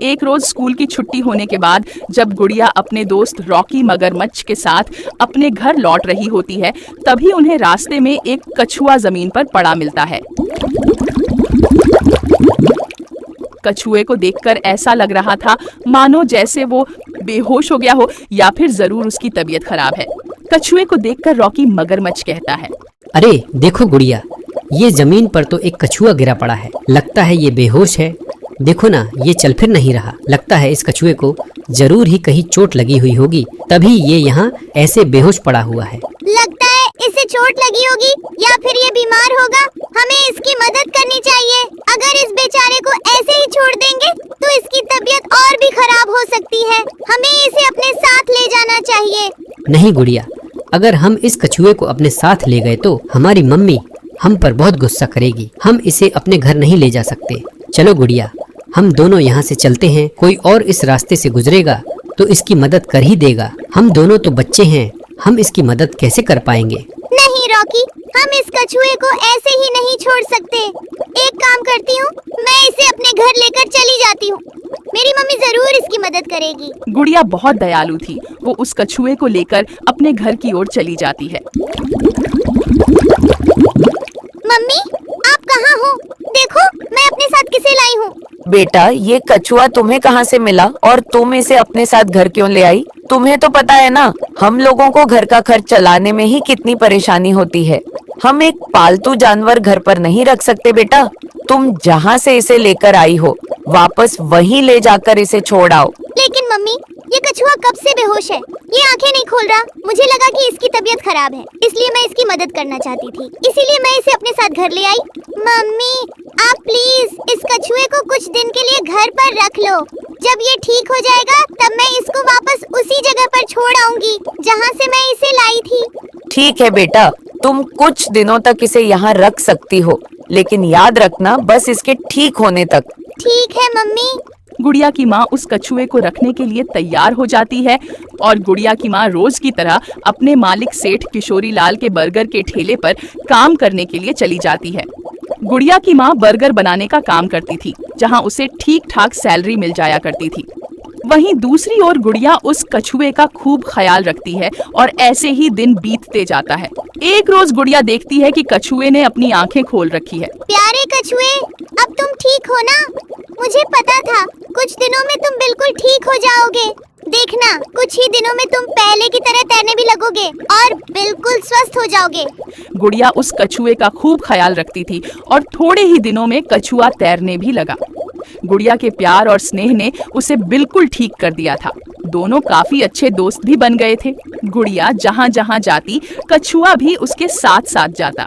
एक रोज स्कूल की छुट्टी होने के बाद जब गुड़िया अपने दोस्त रॉकी मगरमच्छ के साथ अपने घर लौट रही होती है, तभी उन्हें रास्ते में एक कछुआ जमीन पर पड़ा मिलता है। कछुए को देखकर ऐसा लग रहा था मानो जैसे वो बेहोश हो गया हो या फिर जरूर उसकी तबीयत खराब है। कछुए को देखकर रॉकी मगरमच्छ कहता है, अरे देखो गुड़िया, ये जमीन पर तो एक कछुआ गिरा पड़ा है। लगता है ये बेहोश है। देखो ना, ये चल फिर नहीं रहा। लगता है इस कछुए को जरूर ही कहीं चोट लगी हुई होगी, तभी ये यहाँ ऐसे बेहोश पड़ा हुआ है। लगता है इसे चोट लगी होगी या फिर ये बीमार होगा। हमें इसकी मदद करनी चाहिए। अगर इस बेचारे को ऐसे ही छोड़ देंगे तो इसकी तबीयत और भी खराब हो सकती है। हमें इसे अपने साथ ले जाना चाहिए। नहीं गुड़िया, अगर हम इस कछुए को अपने साथ ले गए तो हमारी मम्मी हम पर बहुत गुस्सा करेगी। हम इसे अपने घर नहीं ले जा सकते। चलो गुड़िया, हम दोनों यहाँ से चलते हैं। कोई और इस रास्ते से गुजरेगा तो इसकी मदद कर ही देगा। हम दोनों तो बच्चे हैं, हम इसकी मदद कैसे कर पाएंगे? नहीं रॉकी, हम इस कछुए को ऐसे ही नहीं छोड़ सकते। एक काम करती हूँ, मैं इसे अपने घर लेकर चली जाती हूँ। मेरी मम्मी जरूर इसकी मदद करेगी। गुड़िया बहुत दयालु थी। वो उस कछुए को लेकर अपने घर की ओर चली जाती है। मम्मी, आप कहाँ हो? देखो, मैं अपने साथ किसे लाई हूँ। बेटा, ये कछुआ तुम्हें कहाँ से मिला और तुम इसे अपने साथ घर क्यों ले आई? तुम्हें तो पता है ना, हम लोगों को घर का खर्च चलाने में ही कितनी परेशानी होती है। हम एक पालतू जानवर घर पर नहीं रख सकते बेटा। तुम जहाँ से इसे लेकर आई हो, वापस वहीं ले जाकर इसे छोड़ आओ। लेकिन मम्मी, ये कछुआ कब से बेहोश है? ये आंखें नहीं खोल रहा। मुझे लगा कि इसकी तबीयत खराब है, इसलिए मैं इसकी मदद करना चाहती थी। इसीलिए मैं इसे अपने साथ घर ले आई। मम्मी, आप प्लीज इस कछुए को कुछ दिन के लिए घर पर रख लो। जब ये ठीक हो जाएगा तब मैं इसको वापस उसी जगह पर छोड़ आऊंगी जहाँ से मैं इसे लाई थी। ठीक है बेटा, तुम कुछ दिनों तक इसे यहाँ रख सकती हो, लेकिन याद रखना बस इसके ठीक होने तक। ठीक है मम्मी। गुड़िया की माँ उस कछुए को रखने के लिए तैयार हो जाती है और गुड़िया की माँ रोज की तरह अपने मालिक सेठ किशोरी लाल के बर्गर के ठेले पर काम करने के लिए चली जाती है। गुड़िया की माँ बर्गर बनाने का काम करती थी, जहाँ उसे ठीक ठाक सैलरी मिल जाया करती थी। वहीं दूसरी ओर गुड़िया उस कछुए का खूब ख्याल रखती है और ऐसे ही दिन बीतते जाता है। एक रोज गुड़िया देखती है कि कछुए ने अपनी आंखें खोल रखी है। प्यारे कछुए, अब तुम ठीक हो ना? मुझे पता था कुछ दिनों में तुम बिल्कुल ठीक हो जाओगे। देखना, कुछ ही दिनों में तुम पहले की तरह तैरने भी लगोगे और बिल्कुल स्वस्थ हो जाओगे। गुड़िया उस कछुए का खूब ख्याल रखती थी और थोड़े ही दिनों में कछुआ तैरने भी लगा। गुड़िया के प्यार और स्नेह ने उसे बिल्कुल ठीक कर दिया था। दोनों काफी अच्छे दोस्त भी बन गए थे। गुड़िया जहाँ जहाँ जाती, कछुआ भी उसके साथ साथ जाता।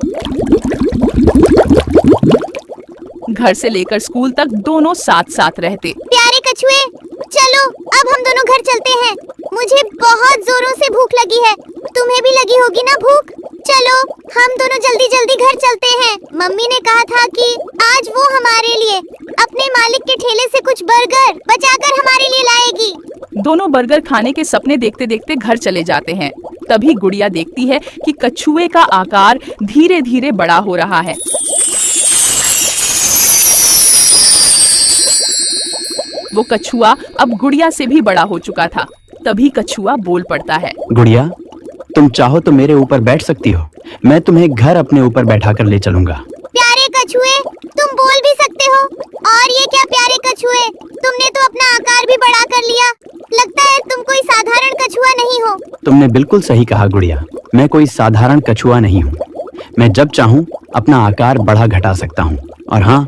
घर से लेकर स्कूल तक दोनों साथ साथ रहते। प्यारे कछुए, चलो अब हम दोनों घर चलते हैं। मुझे बहुत जोरों से भूख लगी है। तुम्हें भी लगी होगी ना भूख? चलो हम दोनों जल्दी जल्दी घर चलते हैं। मम्मी ने कहा था कि आज वो हमारे लिए अपने मालिक के ठेले से कुछ बर्गर बचाकर हमारे लिए लाएगी। दोनों बर्गर खाने के सपने देखते देखते घर चले जाते हैं। तभी गुड़िया देखती है कि कछुए का आकार धीरे धीरे बड़ा हो रहा है। वो कछुआ अब गुड़िया से भी बड़ा हो चुका था। तभी कछुआ बोल पड़ता है, गुड़िया, तुम चाहो तो मेरे ऊपर बैठ सकती हो। मैं तुम्हें घर अपने ऊपर बैठा कर ले चलूंगा। प्यारे कछुए, तुम बोल भी सकते हो। और ये क्या प्यारे कछुए, तुमने तो अपना आकार भी बड़ा कर लिया। लगता है तुम कोई साधारण कछुआ नहीं हो। तुमने बिल्कुल सही कहा गुड़िया, मैं कोई साधारण कछुआ नहीं हूँ। मैं जब चाहूँ अपना आकार बढ़ा घटा सकता हूँ। और हाँ,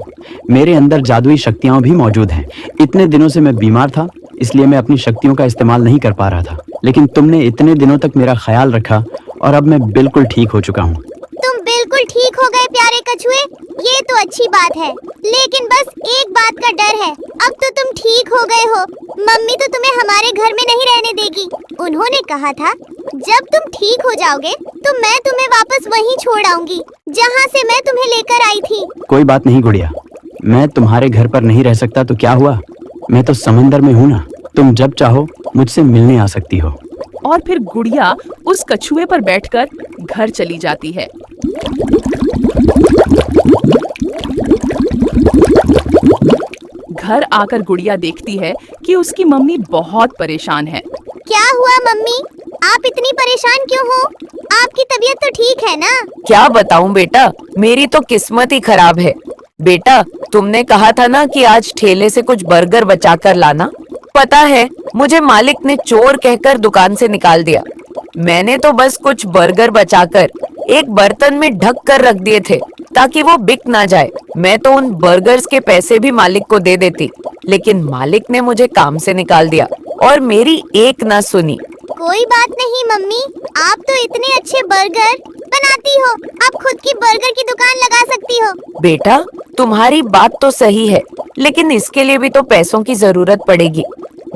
मेरे अंदर जादुई शक्तियाँ भी मौजूद हैं। इतने दिनों से मैं बीमार था, इसलिए मैं अपनी शक्तियों का इस्तेमाल नहीं कर पा रहा था, लेकिन तुमने इतने दिनों तक मेरा ख्याल रखा और अब मैं बिल्कुल ठीक हो चुका हूँ। तुम बिल्कुल ठीक हो गए प्यारे कछुए, ये तो अच्छी बात है। लेकिन बस एक बात का डर है। अब तो तुम ठीक हो गए हो, मम्मी तो तुम्हें हमारे घर में नहीं रहने देगी। उन्होंने कहा था जब तुम ठीक हो जाओगे तो मैं तुम्हें वापस वहीं छोड़ आऊंगी जहाँ से मैं तुम्हें लेकर आई थी। कोई बात नहीं गुड़िया, मैं तुम्हारे घर पर नहीं रह सकता तो क्या हुआ, मैं तो समंदर में हूँ ना। तुम जब चाहो मुझसे मिलने आ सकती हो। और फिर गुड़िया उस कछुए पर बैठकर घर चली जाती है। घर आकर गुड़िया देखती है कि उसकी मम्मी बहुत परेशान है। क्या हुआ मम्मी, आप इतनी परेशान क्यों हो? आपकी तबीयत तो ठीक है ना? क्या बताऊं बेटा, मेरी तो किस्मत ही खराब है। बेटा, तुमने कहा था ना कि आज ठेले से कुछ बर्गर बचा कर लाना। पता है, मुझे मालिक ने चोर कहकर दुकान से निकाल दिया। मैंने तो बस कुछ बर्गर बचाकर एक बर्तन में ढक कर रख दिए थे ताकि वो बिक ना जाए। मैं तो उन बर्गर्स के पैसे भी मालिक को दे देती, लेकिन मालिक ने मुझे काम से निकाल दिया और मेरी एक ना सुनी। कोई बात नहीं मम्मी, आप तो इतने अच्छे बर्गर बनाती हो, आप खुद की बर्गर की दुकान लगा सकती हो। बेटा, तुम्हारी बात तो सही है, लेकिन इसके लिए भी तो पैसों की जरूरत पड़ेगी।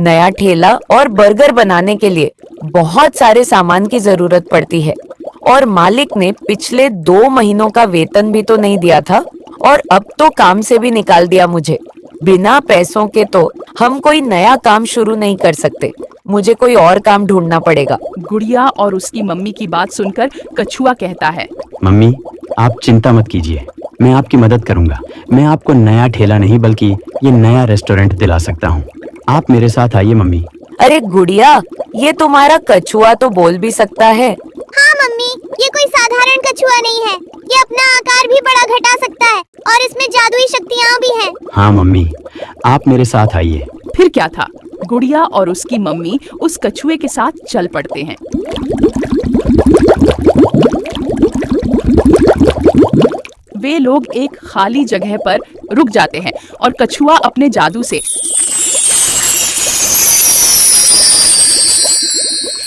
नया ठेला और बर्गर बनाने के लिए बहुत सारे सामान की जरूरत पड़ती है और मालिक ने पिछले 2 महीनों का वेतन भी तो नहीं दिया था और अब तो काम से भी निकाल दिया मुझे। बिना पैसों के तो हम कोई नया काम शुरू नहीं कर सकते। मुझे कोई और काम ढूंढना पड़ेगा। गुड़िया और उसकी मम्मी की बात सुनकर कछुआ कहता है, मम्मी, आप चिंता मत कीजिए, मैं आपकी मदद करूंगा। मैं आपको नया ठेला नहीं बल्कि ये नया रेस्टोरेंट दिला सकता हूँ। आप मेरे साथ आइए मम्मी। अरे गुड़िया, ये तुम्हारा कछुआ तो बोल भी सकता है। हाँ मम्मी, ये कोई साधारण कछुआ नहीं है, ये अपना आकार भी बड़ा घटा सकता है और इसमें जादुई शक्तियाँ भी हैं। हाँ मम्मी, आप मेरे साथ आइए। फिर क्या था, गुड़िया और उसकी मम्मी उस कछुए के साथ चल पड़ते हैं। वे लोग एक खाली जगह पर रुक जाते हैं और कछुआ अपने जादू से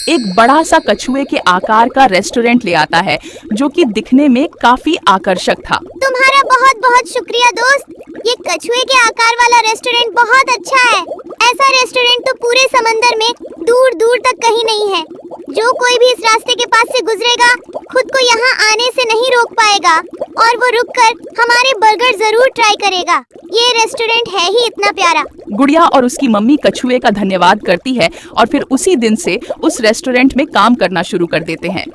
एक बड़ा सा कछुए के आकार का रेस्टोरेंट ले आता है, जो कि दिखने में काफी आकर्षक था। तुम्हारा बहुत बहुत शुक्रिया दोस्त, ये कछुए के आकार वाला रेस्टोरेंट बहुत अच्छा है। ऐसा रेस्टोरेंट तो पूरे समंदर में दूर दूर तक कहीं नहीं है। जो कोई भी इस रास्ते के पास से गुजरेगा खुद को यहाँ आने से नहीं रोक पाएगा और वो रुककर हमारे बर्गर जरूर ट्राई करेगा। ये रेस्टोरेंट है ही इतना प्यारा। गुड़िया और उसकी मम्मी कछुए का धन्यवाद करती है और फिर उसी दिन से उस रेस्टोरेंट में काम करना शुरू कर देते हैं।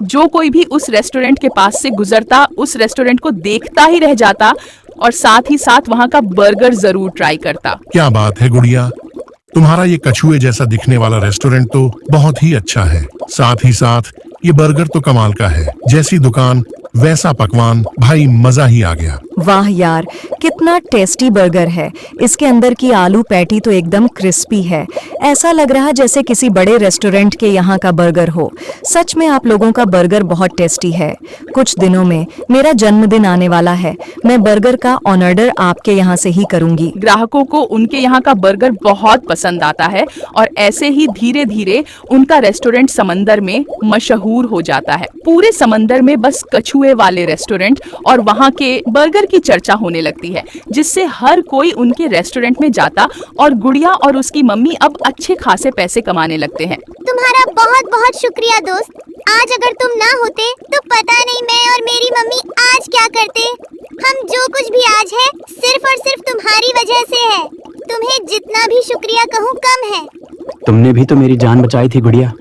जो कोई भी उस रेस्टोरेंट के पास से गुजरता उस रेस्टोरेंट को देखता ही रह जाता और साथ ही साथ वहाँ का बर्गर जरूर ट्राई करता। क्या बात है गुड़िया, तुम्हारा ये कछुए जैसा दिखने वाला रेस्टोरेंट तो बहुत ही अच्छा है। साथ ही साथ ये बर्गर तो कमाल का है। जैसी दुकान वैसा पकवान, भाई मजा ही आ गया। वाह यार, कितना टेस्टी बर्गर है। इसके अंदर की आलू पैटी तो एकदम क्रिस्पी है। ऐसा लग रहा जैसे किसी बड़े रेस्टोरेंट के यहाँ का बर्गर हो। सच में आप लोगों का बर्गर बहुत टेस्टी है। कुछ दिनों में मेरा जन्मदिन आने वाला है। मैं बर्गर का ऑर्डर आपके यहाँ से ही करूंगी। ग्राहकों को उनके यहाँ का बर्गर बहुत पसंद आता है और ऐसे ही धीरे धीरे उनका रेस्टोरेंट समंदर में मशहूर हो जाता है। पूरे समंदर में बस कछुए वाले रेस्टोरेंट और वहाँ के बर्गर की चर्चा होने लगती है, जिससे हर कोई उनके रेस्टोरेंट में जाता और गुड़िया और उसकी मम्मी अब अच्छे खासे पैसे कमाने लगते हैं। तुम्हारा बहुत बहुत शुक्रिया दोस्त। आज अगर तुम ना होते तो पता नहीं मैं और मेरी मम्मी आज क्या करते। हम जो कुछ भी आज है सिर्फ और सिर्फ तुम्हारी वजह से है। तुम्हें जितना भी शुक्रिया कहूँ कम है। तुमने भी तो मेरी जान बचाई थी गुड़िया।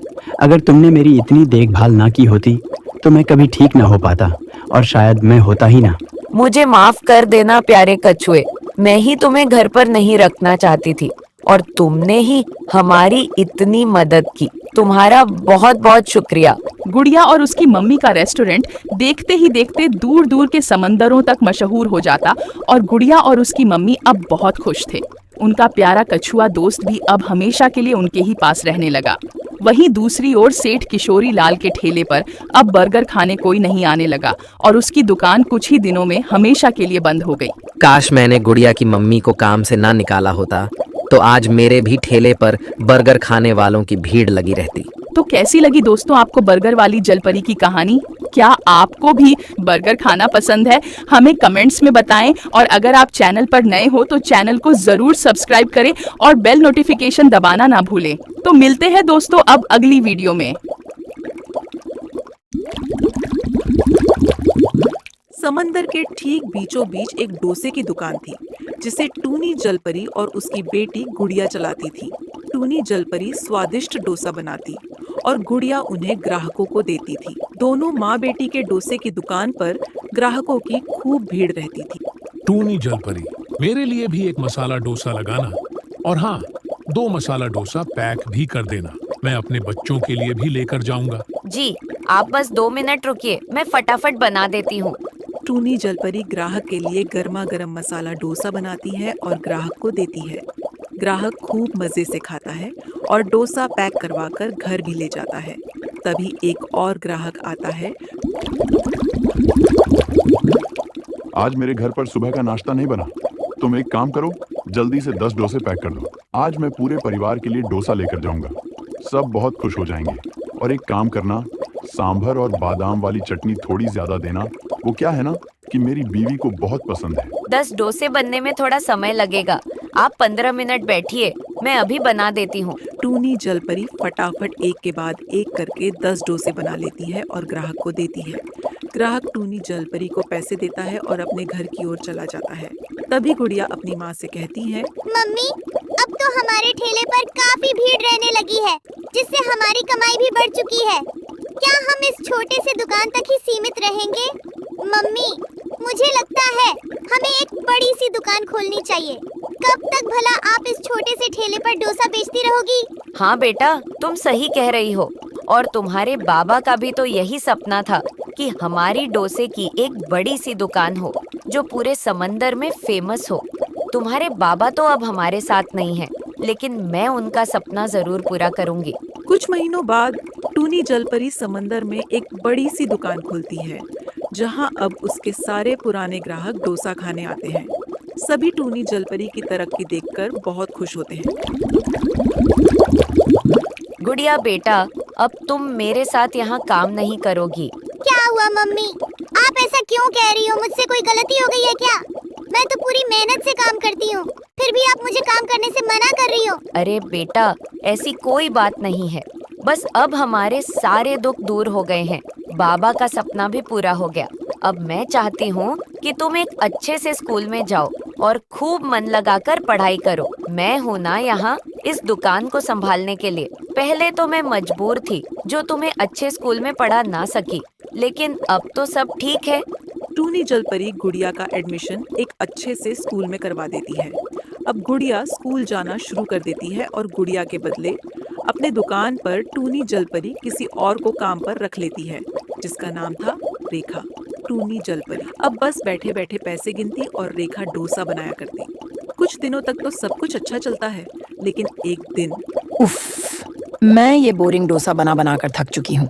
अगर तुमने मेरी इतनी देखभाल ना की होती तो मैं कभी ठीक ना हो पाता और शायद मैं होता ही ना। मुझे माफ कर देना प्यारे कछुए, मैं ही तुम्हें घर पर नहीं रखना चाहती थी और तुमने ही हमारी इतनी मदद की। तुम्हारा बहुत बहुत शुक्रिया। गुड़िया और उसकी मम्मी का रेस्टोरेंट देखते ही देखते दूर दूर के समंदरों तक मशहूर हो जाता और गुड़िया और उसकी मम्मी अब बहुत खुश थे। उनका प्यारा कछुआ दोस्त भी अब हमेशा के लिए उनके ही पास रहने लगा। वहीं दूसरी ओर सेठ किशोरी लाल के ठेले पर अब बर्गर खाने कोई नहीं आने लगा और उसकी दुकान कुछ ही दिनों में हमेशा के लिए बंद हो गई। काश मैंने गुड़िया की मम्मी को काम से ना निकाला होता तो आज मेरे भी ठेले पर बर्गर खाने वालों की भीड़ लगी रहती। तो कैसी लगी दोस्तों आपको बर्गर वाली जलपरी की कहानी? क्या आपको भी बर्गर खाना पसंद है? हमें कमेंट्स में बताएं और अगर आप चैनल पर नए हो तो चैनल को जरूर सब्सक्राइब करें और बेल नोटिफिकेशन दबाना ना भूलें। तो मिलते हैं दोस्तों अब अगली वीडियो में। समंदर के ठीक बीचों बीच एक डोसे की दुकान थी जिसे टूनी जलपरी और उसकी बेटी गुड़िया चलाती थी। टूनी जलपरी स्वादिष्ट डोसा बनाती और गुड़िया उन्हें ग्राहकों को देती थी। दोनों माँ बेटी के डोसे की दुकान पर ग्राहकों की खूब भीड़ रहती थी। टूनी जलपरी, मेरे लिए भी एक मसाला डोसा लगाना, और हाँ, 2 मसाला डोसा पैक भी कर देना। मैं अपने बच्चों के लिए भी लेकर जाऊंगा। जी, आप बस 2 मिनट रुकिए, मैं फटाफट बना देती हूँ। टूनी जलपरी ग्राहक के लिए गर्मा गर्म मसाला डोसा बनाती है और ग्राहक को देती है। ग्राहक खूब मजे से खाता है और डोसा पैक करवाकर घर भी ले जाता है। तभी एक और ग्राहक आता है। आज मेरे घर पर सुबह का नाश्ता नहीं बना। तुम एक काम करो, जल्दी से 10 डोसे पैक कर दो। आज मैं पूरे परिवार के लिए डोसा लेकर जाऊंगा। सब बहुत खुश हो जाएंगे। और एक काम करना, सांभर और बादाम वाली चटनी थोड़ी ज्यादा देना। वो क्या है ना कि मेरी बीवी को बहुत पसंद है। 10 डोसे बनने में थोड़ा समय लगेगा, आप 15 मिनट बैठिए, मैं अभी बना देती हूँ। टूनी जलपरी फटाफट एक के बाद एक करके 10 डोसे बना लेती है और ग्राहक को देती है। ग्राहक टूनी जलपरी को पैसे देता है और अपने घर की ओर चला जाता है। तभी गुड़िया अपनी माँ से कहती है, मम्मी, अब तो हमारे ठेले पर काफी भीड़ रहने लगी है, जिससे हमारी कमाई भी बढ़ चुकी है। क्या हम इस छोटे से दुकान तक ही सीमित रहेंगे? मम्मी, मुझे लगता है हमें एक बड़ी सी दुकान खोलनी चाहिए। कब तक भला आप इस छोटे से ठेले पर डोसा बेचती रहोगी? हाँ बेटा, तुम सही कह रही हो। और तुम्हारे बाबा का भी तो यही सपना था कि हमारी डोसे की एक बड़ी सी दुकान हो जो पूरे समंदर में फेमस हो। तुम्हारे बाबा तो अब हमारे साथ नहीं हैं, लेकिन मैं उनका सपना जरूर पूरा करूंगी। कुछ महीनों बाद टूनी जलपरी समंदर में एक बड़ी सी दुकान खोलती है, जहां अब उसके सारे पुराने ग्राहक डोसा खाने आते हैं। सभी टूनी जलपरी की तरक्की देखकर बहुत खुश होते हैं। गुड़िया बेटा, अब तुम मेरे साथ यहाँ काम नहीं करोगी। क्या हुआ मम्मी? आप ऐसा क्यों कह रही हो? मुझसे कोई गलती हो गई है क्या? मैं तो पूरी मेहनत से काम करती हूँ, फिर भी आप मुझे काम करने से मना कर रही हो। अरे बेटा, ऐसी कोई बात नहीं है। बस अब हमारे सारे दुख दूर हो गए हैं। बाबा का सपना भी पूरा हो गया। अब मैं चाहती हूँ कि तुम एक अच्छे से स्कूल में जाओ और खूब मन लगाकर पढ़ाई करो। मैं हूँ ना यहाँ इस दुकान को संभालने के लिए। पहले तो मैं मजबूर थी जो तुम्हें अच्छे स्कूल में पढ़ा ना सकी, लेकिन अब तो सब ठीक है। टूनी जलपरी गुड़िया का एडमिशन एक अच्छे से स्कूल में करवा देती है। अब गुड़िया स्कूल जाना शुरू कर देती है और गुड़िया के बदले अपने दुकान पर टूनी जलपरी किसी और को काम पर रख लेती है, जिसका नाम था रेखा। टूनी जलपरी अब बस बैठे बैठे पैसे गिनती और रेखा डोसा बनाया करती। कुछ दिनों तक तो सब कुछ अच्छा चलता है, लेकिन एक दिन उफ, मैं ये बोरिंग डोसा बना बना कर थक चुकी हूँ।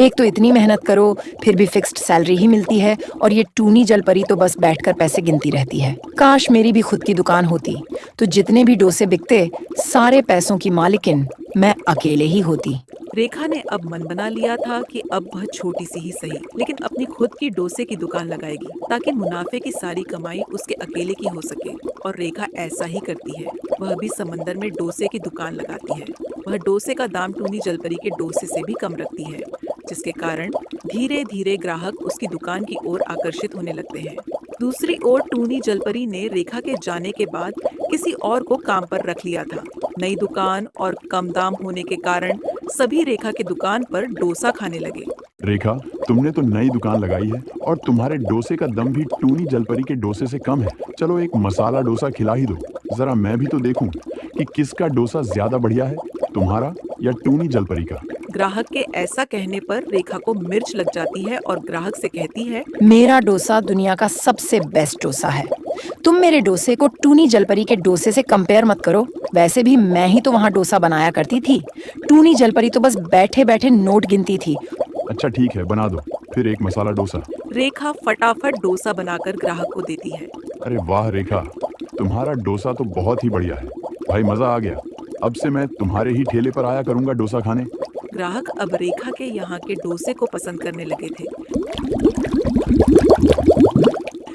एक तो इतनी मेहनत करो फिर भी फिक्स्ड सैलरी ही मिलती है, और ये टूनी जलपरी तो बस बैठकर पैसे गिनती रहती है। काश मेरी भी खुद की दुकान होती तो जितने भी डोसे बिकते सारे पैसों की मालिकिन मैं अकेले ही होती। रेखा ने अब मन बना लिया था कि अब वह छोटी सी ही सही, लेकिन अपनी खुद की डोसे की दुकान लगाएगी, ताकि मुनाफे की सारी कमाई उसके अकेले की हो सके। और रेखा ऐसा ही करती है। वह भी समंदर में डोसे की दुकान लगाती है। वह डोसे का दाम टूनी जलपरी के डोसे से भी कम रखती है, जिसके कारण धीरे धीरे ग्राहक उसकी दुकान की ओर आकर्षित होने लगते हैं। दूसरी ओर टूनी जलपरी ने रेखा के जाने के बाद किसी और को काम पर रख लिया था। नई दुकान और कम दाम होने के कारण सभी रेखा की दुकान पर डोसा खाने लगे। रेखा, तुमने तो नई दुकान लगाई है और तुम्हारे डोसे का दम भी टूनी जलपरी के डोसे से कम है। चलो एक मसाला डोसा खिला ही दो, जरा मैं भी तो देखूं कि किसका डोसा ज्यादा बढ़िया है, तुम्हारा या टूनी जलपरी का। ग्राहक के ऐसा कहने पर रेखा को मिर्च लग जाती है और ग्राहक से कहती है, मेरा डोसा दुनिया का सबसे बेस्ट डोसा है। तुम मेरे डोसे को टूनी जलपरी के डोसे से कंपेयर मत करो। वैसे भी मैं ही तो वहाँ डोसा बनाया करती थी। टूनी जलपरी तो बस बैठे बैठे नोट गिनती थी। अच्छा ठीक है, बना दो फिर एक मसाला डोसा। रेखा फटाफट डोसा बनाकर ग्राहक को देती है। अरे वाह रेखा, तुम्हारा डोसा तो बहुत ही बढ़िया है भाई, मजा आ गया। अब से मैं तुम्हारे ही ठेले पर आया करूंगा डोसा खाने। ग्राहक अब रेखा के यहाँ के डोसे को पसंद करने लगे थे,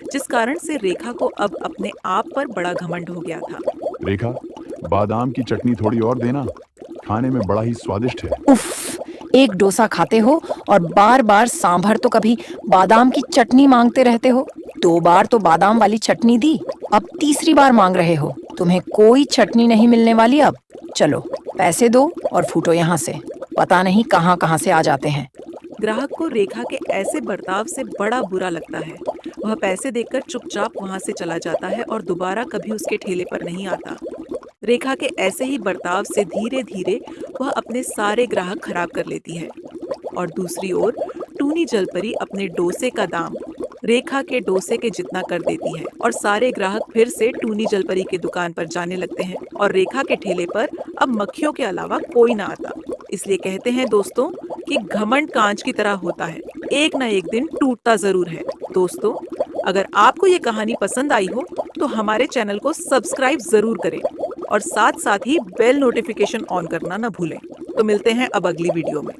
जिस कारण से रेखा को अब अपने आप पर बड़ा घमंड हो गया था। रेखा, बादाम की चटनी थोड़ी और देना, खाने में बड़ा ही स्वादिष्ट है। उफ, एक डोसा खाते हो और बार बार सांभर तो कभी बादाम की चटनी मांगते रहते हो। 2 बार तो बादाम वाली चटनी दी, अब तीसरी बार मांग रहे हो। तुम्हें कोई चटनी नहीं मिलने वाली अब। चलो पैसे दो और फूटो यहाँ से, पता नहीं कहाँ कहाँ से आ जाते हैं। ग्राहक को रेखा के ऐसे बर्ताव से बड़ा बुरा लगता है। वह पैसे देकर चुपचाप वहां से चला जाता है और दोबारा कभी उसके ठेले पर नहीं आता। रेखा के ऐसे ही बर्ताव से धीरे धीरे वह अपने सारे ग्राहक खराब कर लेती है। और दूसरी ओर टूनी जलपरी अपने डोसे का दाम रेखा के डोसे के जितना कर देती है और सारे ग्राहक फिर से टूनी जलपरी की दुकान पर जाने लगते हैं और रेखा के ठेले पर अब मक्खियों के अलावा कोई ना आता। इसलिए कहते हैं दोस्तों कि घमंड कांच की तरह होता है, एक ना एक दिन टूटता जरूर है। दोस्तों, अगर आपको ये कहानी पसंद आई हो तो हमारे चैनल को सब्सक्राइब जरूर करें और साथ साथ ही बेल नोटिफिकेशन ऑन करना ना भूलें। तो मिलते हैं अब अगली वीडियो में।